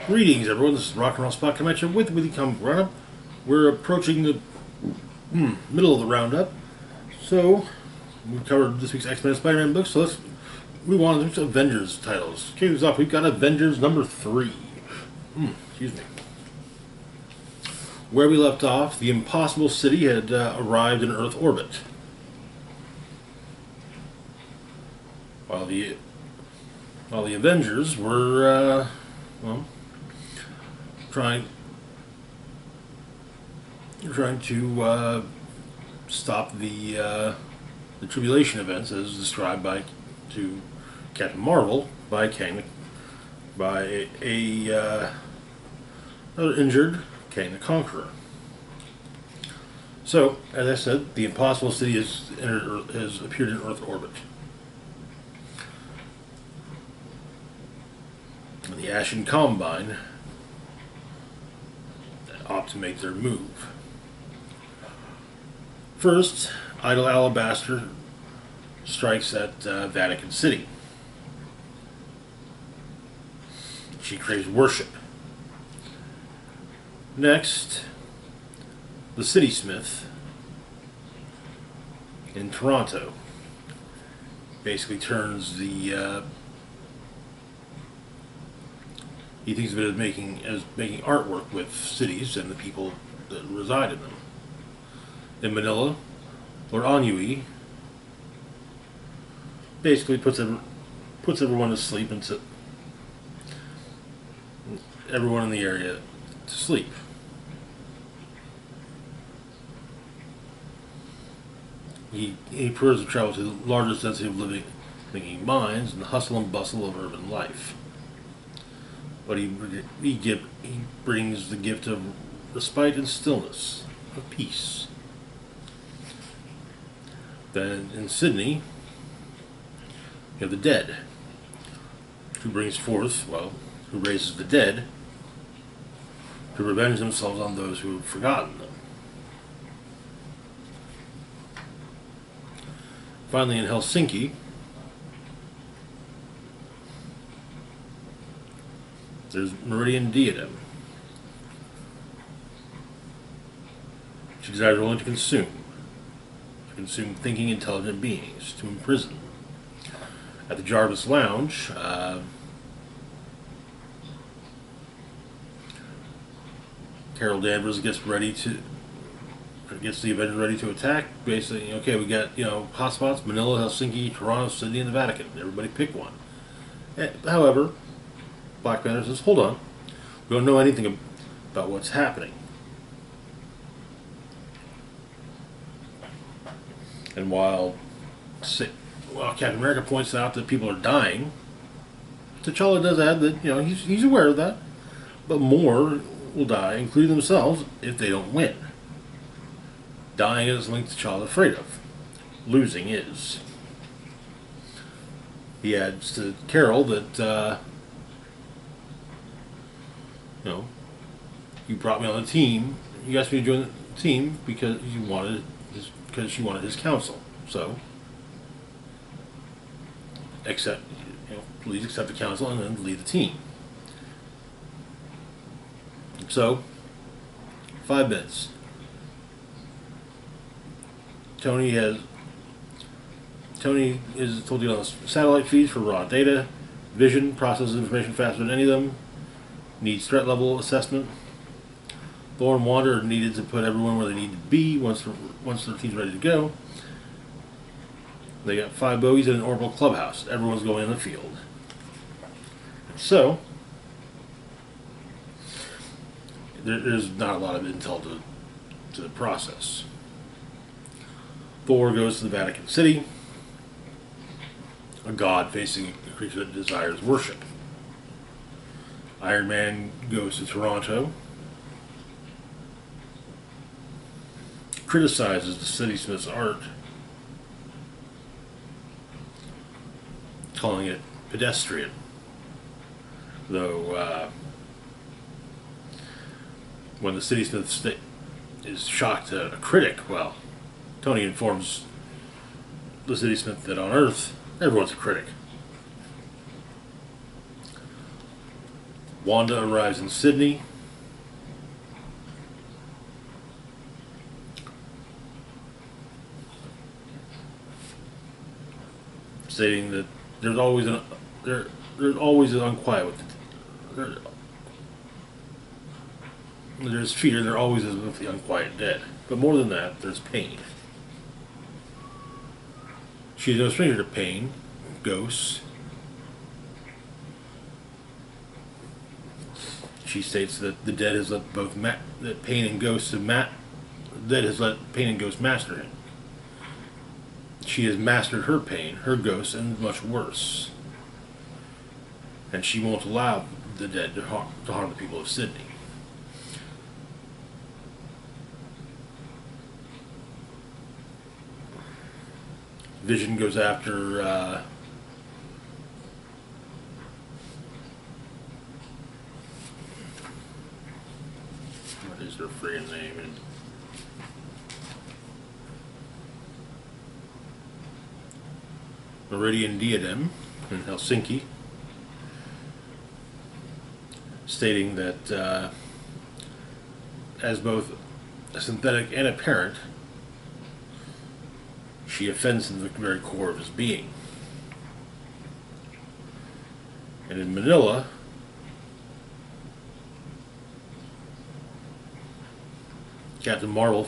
Greetings, everyone. This is Rock and Roll Spot Convention with Willie Comic Roundup. We're approaching the middle of the roundup, so we covered this week's X-Men and Spider-Man books. So let's move on to Avengers titles. Kicking us off, we've got Avengers number 3. Excuse me. Where we left off, the Impossible City had arrived in Earth orbit, while the Avengers were trying to stop the tribulation events as described to Captain Marvel by another injured Kang the Conqueror. So, as I said, the Impossible City has appeared in Earth orbit. And the Ashen Combine ought to make their move. First, Idol Alabaster strikes at Vatican City. She craves worship. Next, the City Smith in Toronto basically turns the he thinks of it as making artwork with cities and the people that reside in them. In Manila, Lord Ennui basically puts everyone to sleep and everyone in the area to sleep. He prefers to travel to the largest density of living minds and the hustle and bustle of urban life. But he brings the gift of respite and stillness, of peace. Then in Sydney, you have the dead, who raises the dead to revenge themselves on those who have forgotten them. Finally, in Helsinki, there's Meridian Diadem. She desires only to consume thinking, intelligent beings, to imprison. At the Jarvis Lounge, Carol Danvers gets the Avengers ready to attack. Basically, okay, we got hotspots: Manila, Helsinki, Toronto, Sydney, and the Vatican. Everybody pick one. However, Black Panther says, hold on, we don't know anything about what's happening. And while Captain America points out that people are dying, T'Challa does add that he's aware of that, but more will die, including themselves, if they don't win. Dying is something T'Challa's afraid of. Losing is. He adds to Carol that you brought me on the team. You asked me to join the team because she wanted his counsel. So, please accept the counsel and then lead the team. So, 5 minutes. Tony is told to get on the satellite feeds for raw data. Vision processes information faster than any of them. Needs threat level assessment. Thor and Wanda are needed to put everyone where they need to be once their team's ready to go. They got 5 bogies in an orbital clubhouse. Everyone's going in the field. So, there's not a lot of intel to the process. Thor goes to the Vatican City, a god facing a creature that desires worship. Iron Man goes to Toronto, criticizes the City Smith's art, calling it pedestrian. Though, when the City Smith is shocked at a critic, Tony informs the City Smith that on Earth, everyone's a critic. Wanda arrives in Sydney, stating that there's always there's always an unquiet with there's fear, there always is with the unquiet dead. But more than that, there's pain. She's no stranger to pain, ghosts. She states that the dead has let both that pain and ghosts have dead has let pain and ghosts master him. She has mastered her pain, her ghosts, and much worse. And she won't allow the dead to harm the people of Sydney. Vision goes after what is their friggin' name? Meridian Diadem in Helsinki, stating that as both a synthetic and a parent, she offends in the very core of his being. And in Manila, Captain Marvel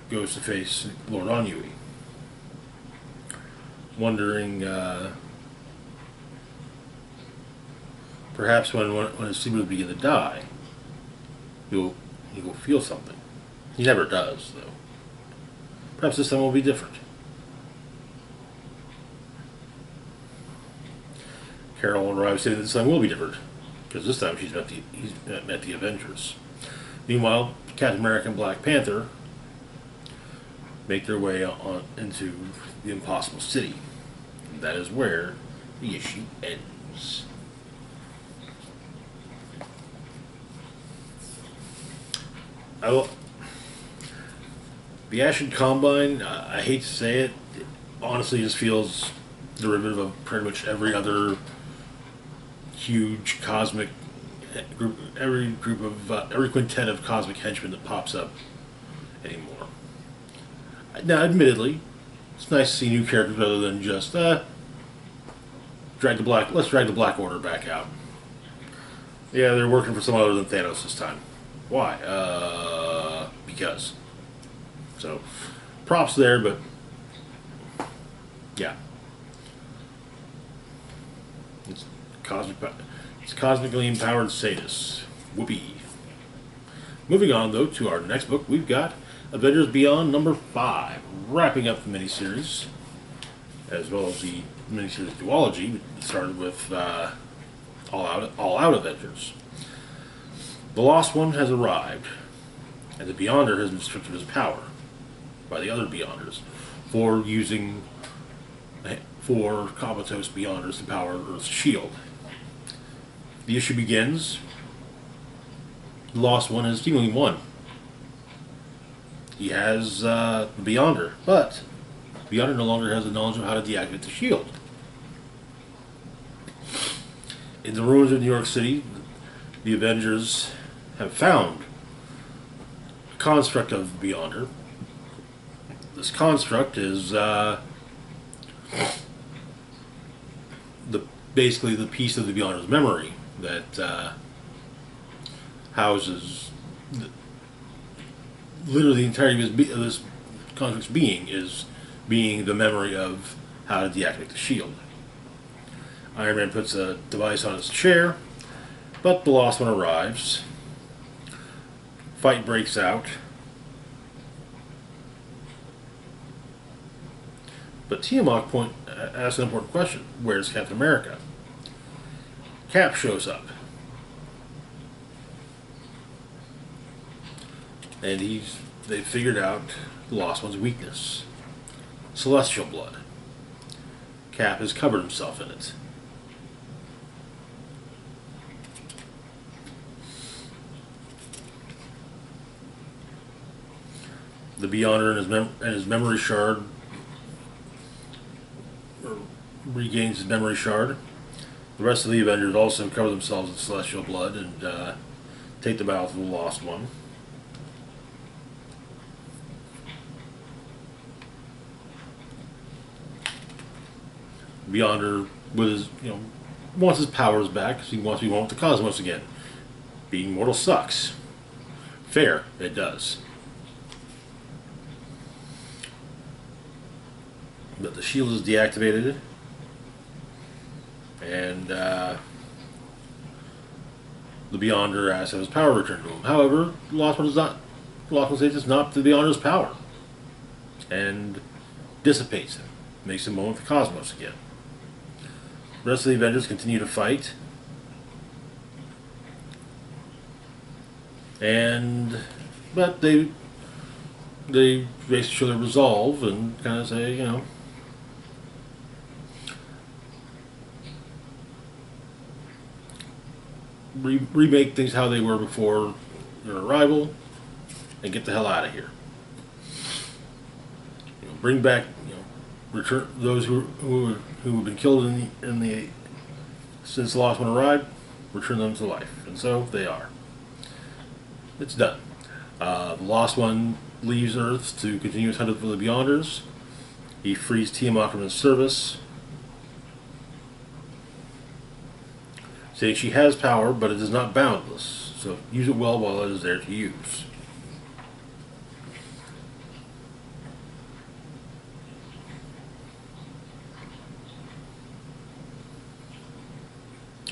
goes to face Lord Ennui, wondering perhaps when his siblings begin to die, he will feel something. He never does, though. Perhaps this time will be different. Carol arrives saying that this time will be different, because this time he's met the Avengers. Meanwhile, Captain America and Black Panther make their way on into the Impossible City. And that is where the issue ends. The Ashen Combine, I hate to say it, honestly just feels derivative of pretty much every other huge cosmic group, every quintet of cosmic henchmen that pops up anymore. Now, admittedly, it's nice to see new characters other than just let's drag the Black Order back out. Yeah, they're working for someone other than Thanos this time. Why? Because. So, props there, but yeah, it's cosmically empowered sadists. Whoopee. Moving on though to our next book, we've got Avengers Beyond #5, wrapping up the miniseries, as well as the miniseries duology. It started with All Out Avengers. The Lost One has arrived, and the Beyonder has been stripped of his power by the other Beyonders for comatose Beyonders to power Earth's shield. The issue begins. The Lost One has seemingly won. He has the Beyonder, but the Beyonder no longer has the knowledge of how to deactivate the shield. In the ruins of New York City, the Avengers have found a construct of the Beyonder. This construct is basically the piece of the Beyonder's memory that houses literally the entirety of this construct's being the memory of how to deactivate the shield. Iron Man puts a device on his chair, but the Lost One arrives. Fight breaks out. But Tiamat asks an important question. Where's Captain America? Cap shows up. And they figured out the Lost One's weakness. Celestial blood. Cap has covered himself in it. The Beyonder and his memory shard regains his memory shard, The rest of the Avengers also cover themselves in celestial blood and take the battle to the Lost One. Beyonder, with his, wants his powers back because he wants to be one with the cosmos again. Being mortal sucks. Fair, it does. But the shield is deactivated, and the Beyonder has to have his power returned to him. However, the Lost One says it's not the Beyonder's power, and dissipates him, makes him one with the cosmos again. The rest of the Avengers continue to fight, but they basically show their resolve and kind of say, remake things how they were before your arrival, and get the hell out of here. Bring back, return those who have been killed in the since the Lost One arrived. Return them to life, and so they are. It's done. The Lost One leaves Earth to continue his hunt for the Beyonders. He frees Tiamat from his service, saying she has power, but it is not boundless, so use it well while it is there to use.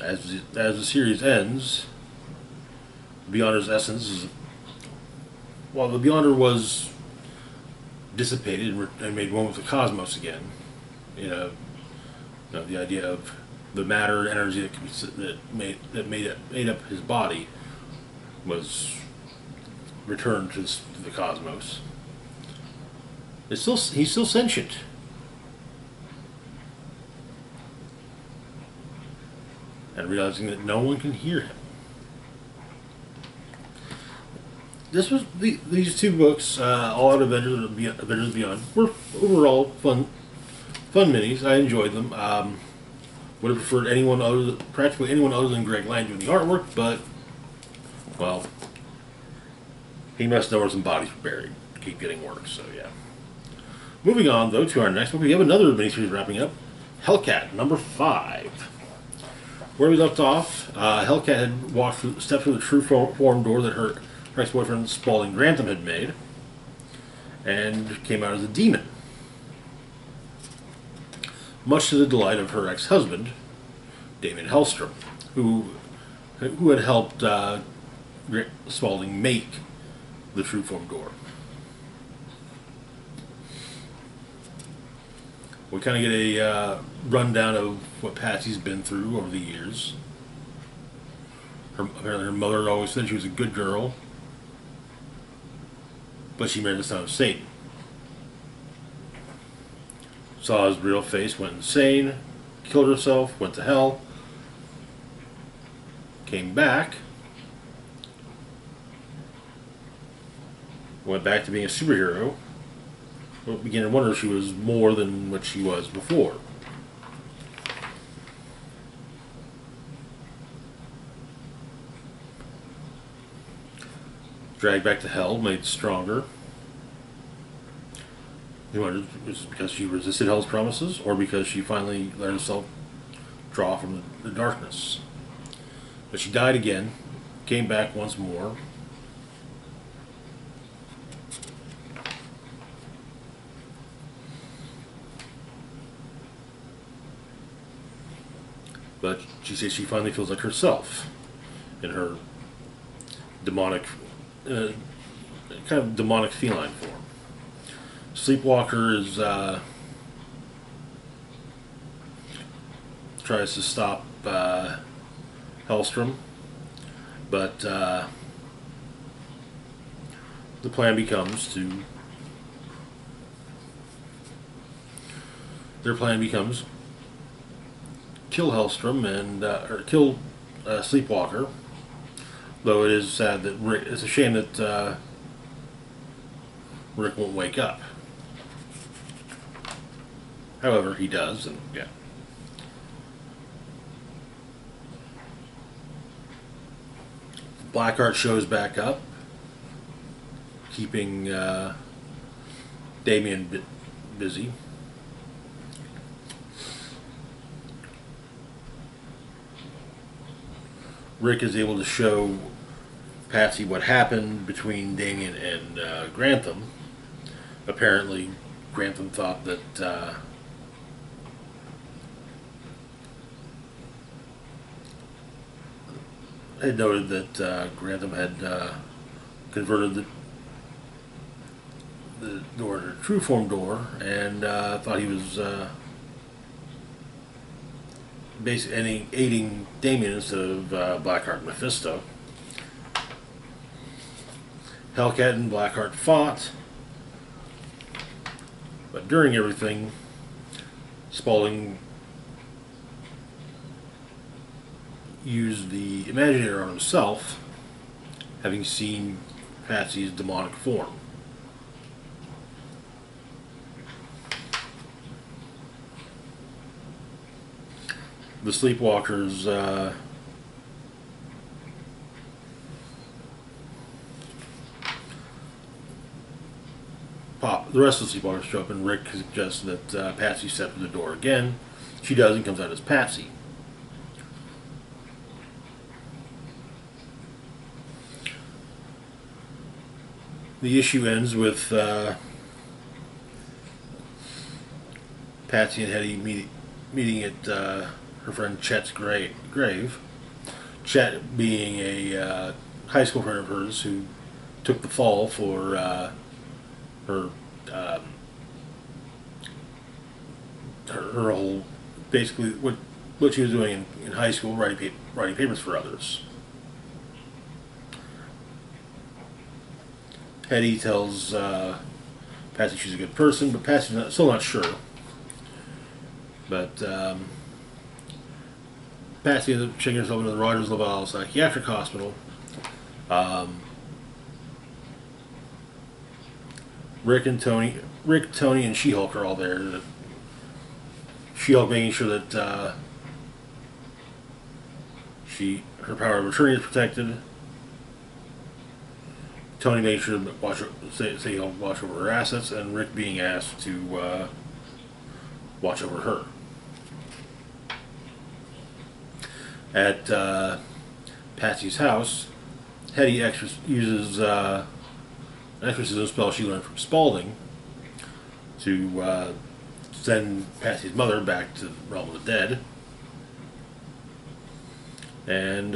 As the series ends, Beyonder's essence is, while the Beyonder was dissipated and made one with the cosmos again, the idea of the matter and energy that made up his body was returned to the cosmos. He's still sentient. And realizing that no one can hear him. These two books, All Out Avengers Beyond, were overall fun minis. I enjoyed them. Would have preferred practically anyone other than Greg Land doing the artwork, but well, he must know where some bodies were buried to keep getting work. So yeah. Moving on though to our next book, we have another miniseries wrapping up, Hellcat number 5. Where we left off, Hellcat had stepped through the true form door that her ex-boyfriend Spaulding Grantham had made, and came out as a demon. Much to the delight of her ex-husband, Damon Hellstrom, who had helped Spaulding make the true form door. We kind of get a rundown of what Patsy's been through over the years. Apparently her mother always said she was a good girl, but she married the son of Satan. Saw his real face, went insane, killed herself, went to hell, came back, went back to being a superhero. Began to wonder if she was more than what she was before. Dragged back to hell, made stronger. He wondered if it was because she resisted hell's promises, or because she finally let herself draw from the darkness. But she died again, came back once more. But she says she finally feels like herself in her demonic, kind of demonic feline form. Sleepwalker is tries to stop Hellstrom, but the plan becomes kill Hellstrom or kill Sleepwalker. Though it is sad that it's a shame that Rick won't wake up. However, he does, and yeah. Blackheart shows back up, keeping Damien busy. Rick is able to show Patsy what happened between Damien and Grantham. Apparently, Grantham thought that had noted that Grantham had converted the door to a true form door, and thought he was basically aiding Damien instead of Blackheart and Mephisto. Hellcat and Blackheart fought, but during everything, Spaulding used the Imaginator on himself, having seen Patsy's demonic form. The Sleepwalkers the rest of the Sleepwalkers show up, and Rick suggests that Patsy step through the door again. She does, and comes out as Patsy. The issue ends with Patsy and Hetty meeting at her friend Chet's grave. Chet being a high school friend of hers who took the fall for her whole, basically what she was doing in high school, writing papers for others. Hetty tells Patsy she's a good person, but Patsy's still not sure. But Patsy ends up checking herself into the Rogers Laval Psychiatric Hospital. Rick, Tony, and She-Hulk are all there. She-Hulk making sure that her power of attorney is protected. Tony made sure to say he'll watch over her assets, and Rick being asked to watch over her. At Patsy's house, Hetty uses an exorcism spell she learned from Spaulding to send Patsy's mother back to the realm of the dead. And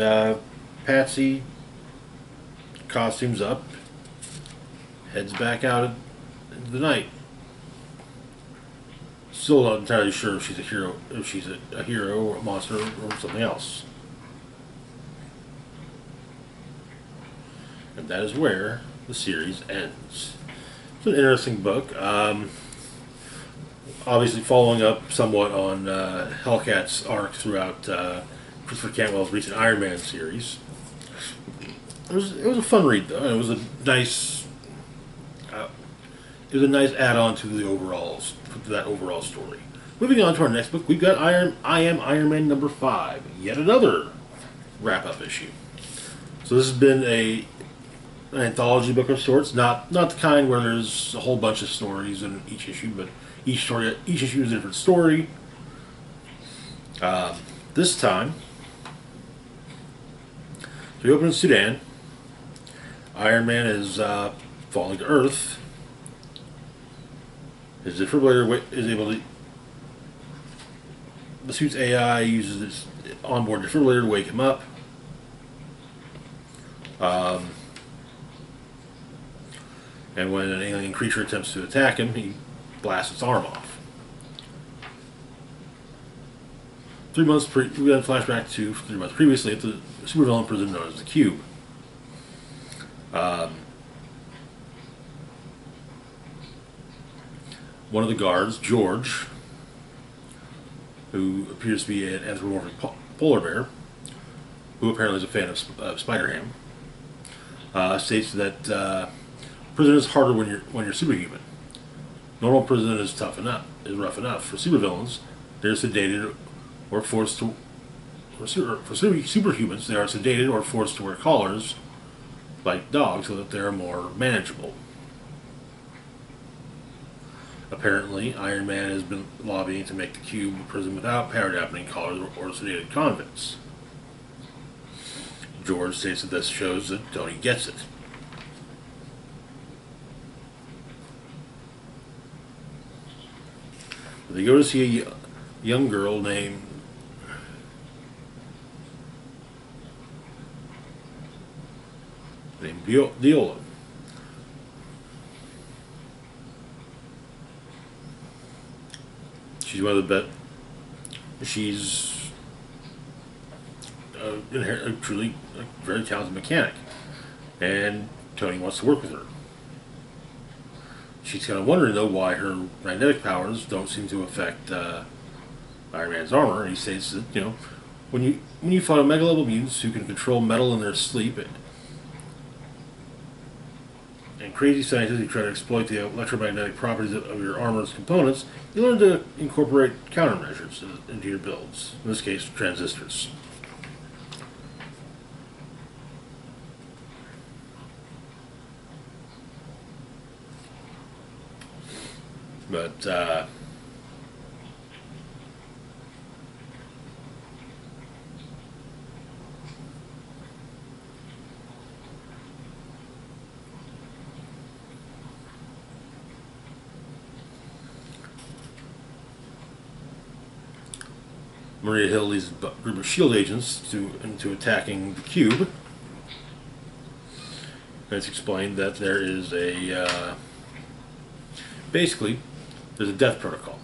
Patsy costumes up, heads back out into the night. Still not entirely sure if she's a hero or a monster or something else. And that is where the series ends. It's an interesting book. Obviously following up somewhat on Hellcat's arc throughout Christopher Cantwell's recent Iron Man series. It was a fun read though. It was a nice add-on to that overall story. Moving on to our next book, we've got I Am Iron Man number 5, yet another wrap-up issue. So this has been an anthology book of sorts, not the kind where there's a whole bunch of stories in each issue, but each issue is a different story. This time, so we open in Sudan. Iron Man is falling to Earth. His defibrillator is able to. The suit's AI uses its onboard defibrillator to wake him up. And when an alien creature attempts to attack him, he blasts its arm off. 3 months we got a flashback to 3 months previously at the supervillain prison known as the Cube. One of the guards, George, who appears to be an anthropomorphic polar bear, who apparently is a fan of Spider-Ham, states that prison is harder when you're superhuman. Normal prison is rough enough. For supervillains, they're sedated or forced to. For superhumans, they are sedated or forced to wear collars like dogs, so that they're more manageable. Apparently, Iron Man has been lobbying to make the Cube a prison without power-dampening collars or sedated convicts. George states that this shows that Tony gets it. They go to see a young girl named Viola. She's one of the best. She's a truly a very talented mechanic, and Tony wants to work with her. She's kind of wondering though why her magnetic powers don't seem to affect Iron Man's armor, and he states that when you fight mega-level mutants who can control metal in their sleep, and crazy scientists who try to exploit the electromagnetic properties of your armor's components, you learn to incorporate countermeasures into your builds. In this case, transistors. But Maria Hill leads a group of S.H.I.E.L.D. agents into attacking the Cube. And it's explained that there is basically, there's a death protocol.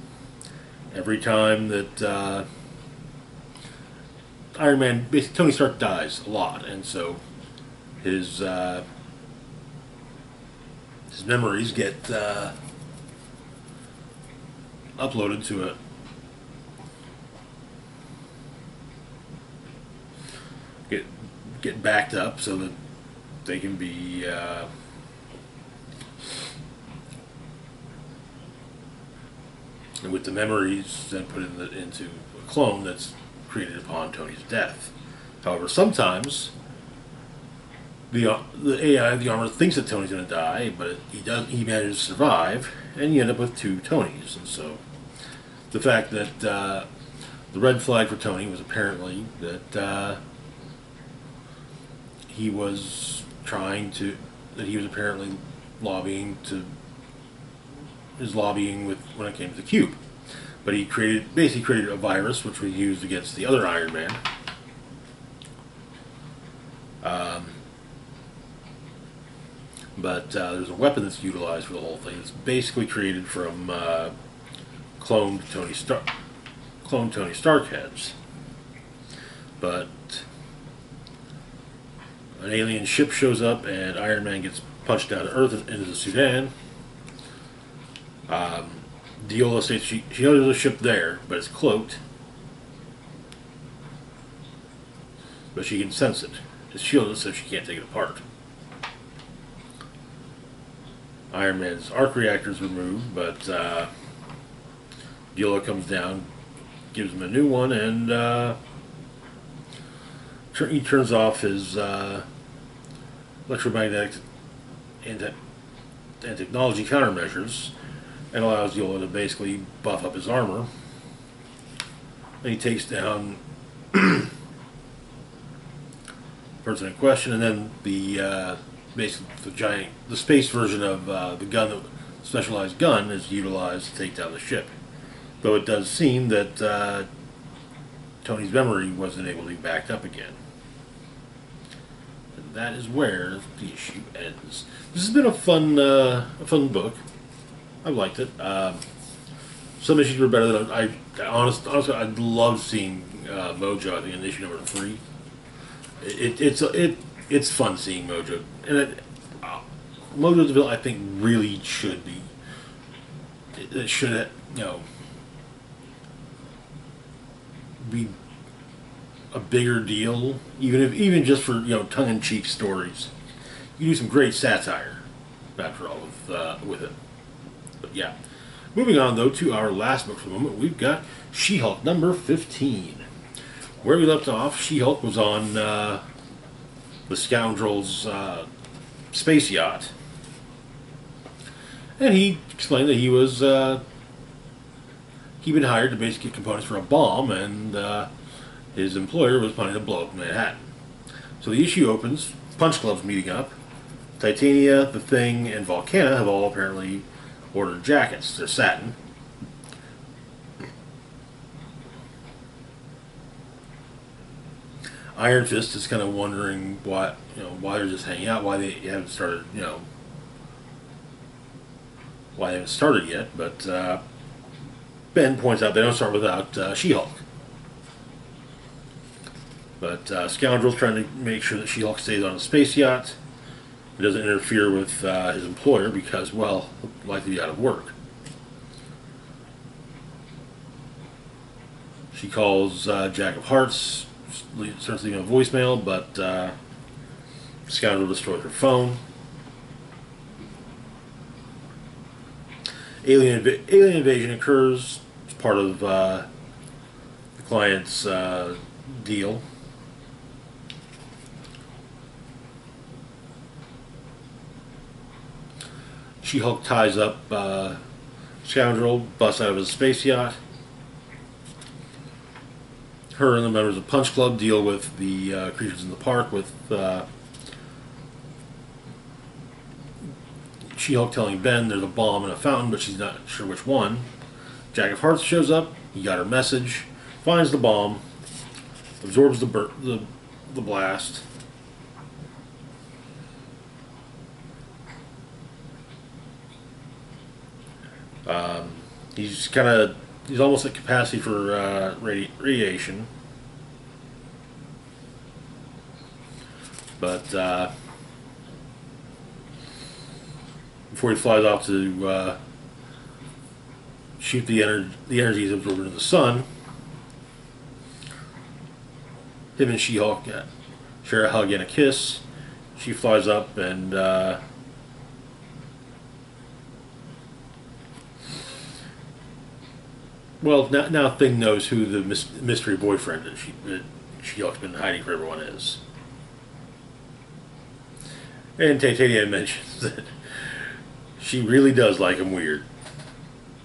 Every time that Iron Man, basically Tony Stark dies a lot, and so his memories get uploaded to a get backed up so that they can be and with the memories then put into a clone that's created upon Tony's death. However, sometimes the AI, the armor, thinks that Tony's going to die, but he manages to survive, and you end up with two Tonys. And so the fact that the red flag for Tony was apparently that he was apparently lobbying with when it came to the Cube. But he basically created a virus which was used against the other Iron Man. But there's a weapon that's utilized for the whole thing. It's basically created from cloned Tony Stark heads. But an alien ship shows up, and Iron Man gets punched down to Earth into the Sudan. Viola states she knows there's a ship there, but it's cloaked. But she can sense it. It's shielded, so she can't take it apart. Iron Man's arc reactor is removed, but Viola comes down, gives him a new one, and he turns off his electromagnetic and technology countermeasures, and allows Viola to basically buff up his armor. And he takes down the person in question, and then the basically the space version of the gun, the specialized gun, is utilized to take down the ship. Though it does seem that Tony's memory wasn't able to be backed up again. And that is where the issue ends. This has been a fun book. I liked it. Some issues were better than honestly. I love seeing Mojo. I think in issue number 3, it's fun seeing Mojo, and Mojo's villain I think really should be. It should be a bigger deal, even just for tongue-in-cheek stories. You do some great satire, after all, with it. But yeah. Moving on, though, to our last book for the moment, we've got She-Hulk number 15. Where we left off, She-Hulk was on the Scoundrels space yacht. And he explained that he'd been hired to basically get components for a bomb, and his employer was planning to blow up Manhattan. So the issue opens, Punch Club's meeting up. Titania, The Thing, and Volcana have all apparently ordered jackets. They're satin. Iron Fist is kind of wondering why they're just hanging out, why they haven't started, why they haven't started yet. But Ben points out they don't start without She-Hulk. But Scoundrel's trying to make sure that She-Hulk stays on a space yacht. It doesn't interfere with his employer because, well, he'll likely be out of work. She calls Jack of Hearts, starts leaving a voicemail, but Scoundrel destroys her phone. Alien invasion occurs. It's part of the client's deal. She-Hulk ties up Scoundrel, busts out of his space yacht. Her and the members of Punch Club deal with the creatures in the park, with She-Hulk telling Ben there's a bomb in a fountain, but she's not sure which one. Jack of Hearts shows up. He got her message, finds the bomb, absorbs the blast. He's almost at capacity for radiation, but before he flies off to shoot the energy he's absorbed into the sun, him and She-Hulk share a hug and a kiss. She flies up and well, now Thing knows who the mystery boyfriend that She-Hulk's been hiding from everyone is. And Titania mentions that she really does like him weird.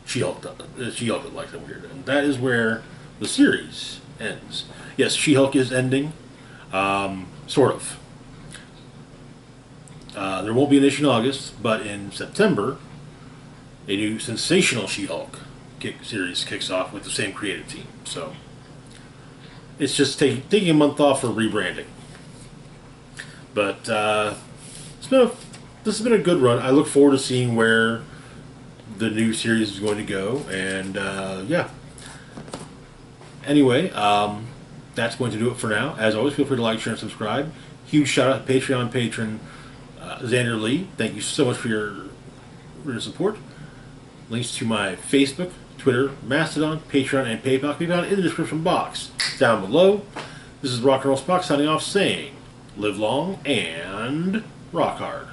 She-Hulk likes him weird. And that is where the series ends. Yes, She-Hulk is ending. Sort of. There won't be an issue in August, but in September, a new sensational She-Hulk series kicks off with the same creative team. So it's just taking a month off for rebranding. But this has been a good run. I look forward to seeing where the new series is going to go. And yeah. Anyway, that's going to do it for now. As always, feel free to like, share, and subscribe. Huge shout out to Patreon patron Xander Lee. Thank you so much for your support. Links to my Facebook, Twitter, Mastodon, Patreon, and PayPal can be found in the description box down below. This is Rock and Roll Spock signing off saying, live long and rock hard.